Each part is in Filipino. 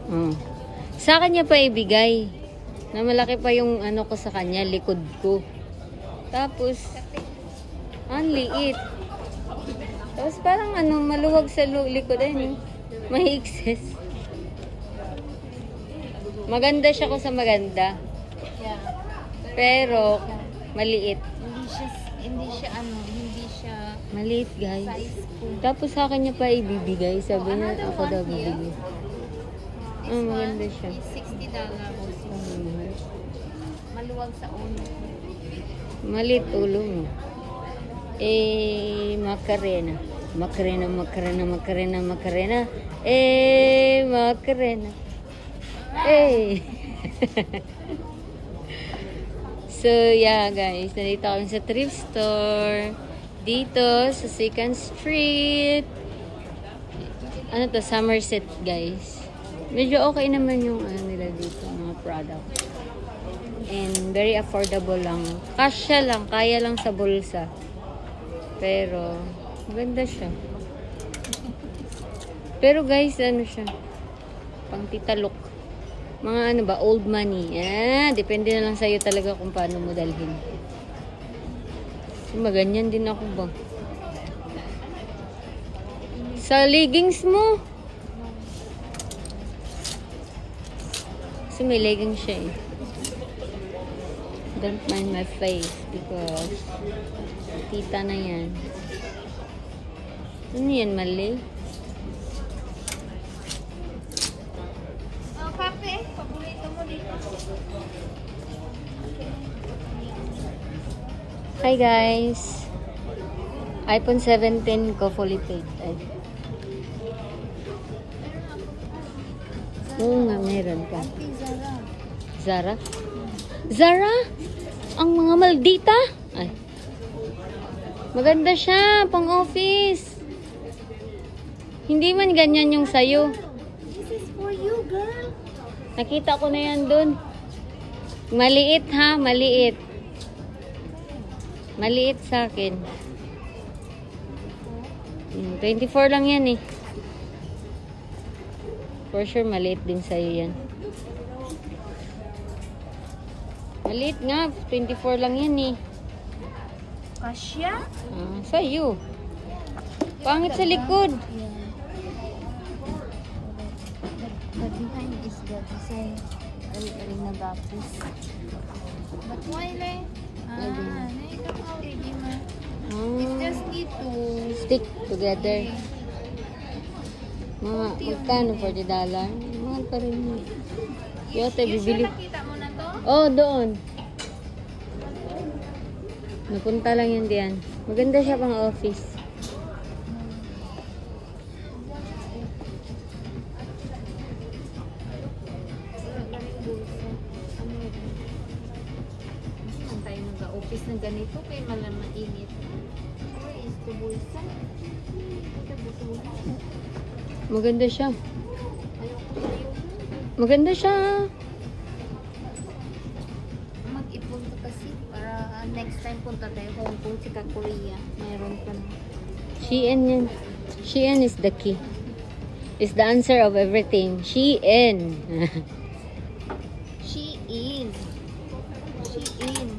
Oh. Sa kanya pa ibigay. Na malaki pa yung ano ko sa kanya, likod ko. Tapos, ang liit. Tapos parang ano, maluwag sa likod. Ayun, may excess. Maganda siya ko sa maganda. Yeah. Pero, maliit. Hindi siya Maliit, guys. size ko. Tapos sa kanya pa ibibigay. Sabi niya, another ako one daw here. bibigay. This maganda one siya. is $60. Maluwag sa ulo. Maliit ulo mo. Macarena. Macarena. Macarena. So, yeah, guys. Nandito kami sa thrift store. Dito, sa 2nd Street. Ano to? Somerset, guys. Medyo okay naman yung ano nila dito, mga product. And very affordable lang. Kasya lang, kaya lang sa bulsa. Pero, maganda siya. Pero guys, ano siya? Pang titalok. Mga ano ba, old money. Depende na lang sa'yo talaga kung paano mo dalhin. Maganyan din ako ba? Sa leggings mo. So may leggings siya eh. Don't mind my face because tita na yan. Ano yan, mali? Oh, kape. Paborito mo dito. Hi guys. iPhone 17 ko fully paid. Ay. Oo nga, meron ka. Zara? Zara? Ang mga maldita? Ay. Maganda siya, pang office. Hindi man ganyan yung sayo. This is for you, girl. Nakita ko na yan dun. Maliit ha, maliit. Maliit sa akin. 24 lang yan eh. For sure, maliit din sa'yo yan. Maliit nga. 24 lang yan eh. Kasya? Sa'yo. Pangit sa likod. The behind is the design. Ari nagapos. But why like? Ito ka already ma. It's just need to Stick together. Mga, magkano $40? Mahal pa rin mo. Yote, bibili. nakita mo na to? Oh, doon. Napunta lang yun diyan. Maganda siya pang office. Saan tayo nag-office na ganito kay malaman init. Where is the bulsa? Maganda siya. Ayoko sa'yo. Maganda siya. Mag-ipon ka kasi para next time punta tayo Hong Kong, sika Korea. Mayroon pa na. Shein yan. Shein is the key. Is the answer of everything. Shein. Shein. Shein.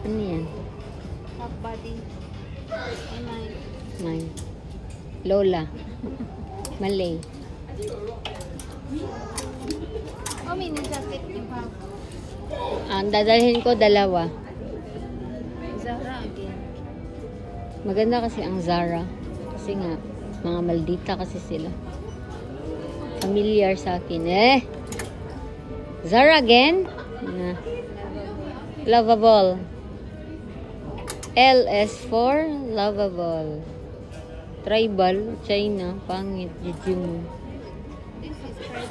Ano yan? Half body. Mine. Lola. Malay. Oh, mini jacket yung half. Ang dadalhin ko dalawa. Zara again. Maganda kasi ang Zara. Kasi nga, mga maldita kasi sila. Familiar sa akin. Zara again? Lovable. LS4, lovable. Tribal, China, pangit, Jijim. This is $15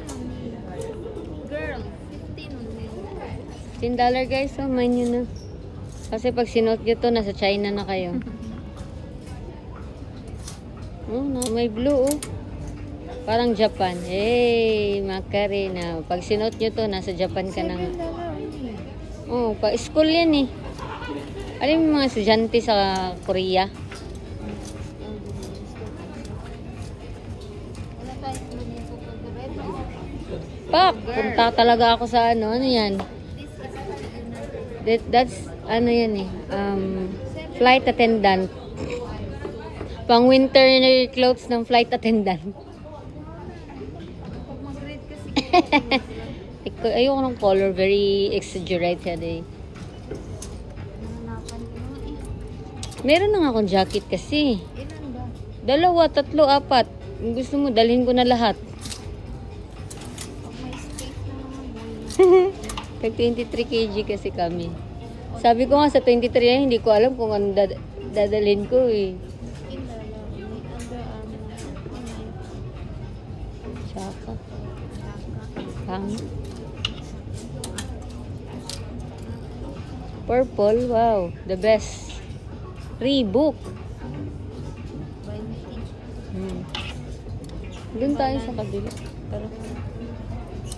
only. Girl, $15 only. $10 guys, so mine nyo na. Kasi pag sinuot nyo to, nasa China na kayo. Oh, may blue oh. Parang Japan. Hey, Macarena. Pag sinuot nyo to, nasa Japan ka na. $7 only. Oh, pa school yan eh. Alam mo mga estudyante sa Korea? Kahit bonito to the red. Pak! Punta talaga ako sa ano yan? This is for That's, ano yan eh, flight attendant. Pang winter clothes ng flight attendant. Pag mag-red kasi. Ayoko ng color, very exaggerated eh. Nahanapan ko nga eh. Meron na nga akong jacket kasi. Ilan ba? 2, 3, 4. Kung gusto mo, dalhin ko na lahat. Pag may space na naman. Tag 23 kg kasi kami. Sabi ko nga sa 23 yan, hindi ko alam kung ano dadalhin ko eh. Skin na lang. May Under Armour. Tsaka. Saka. Pang. Purple, wow. The best. Reebok. 20. Doon tayo sa kabila. Tara.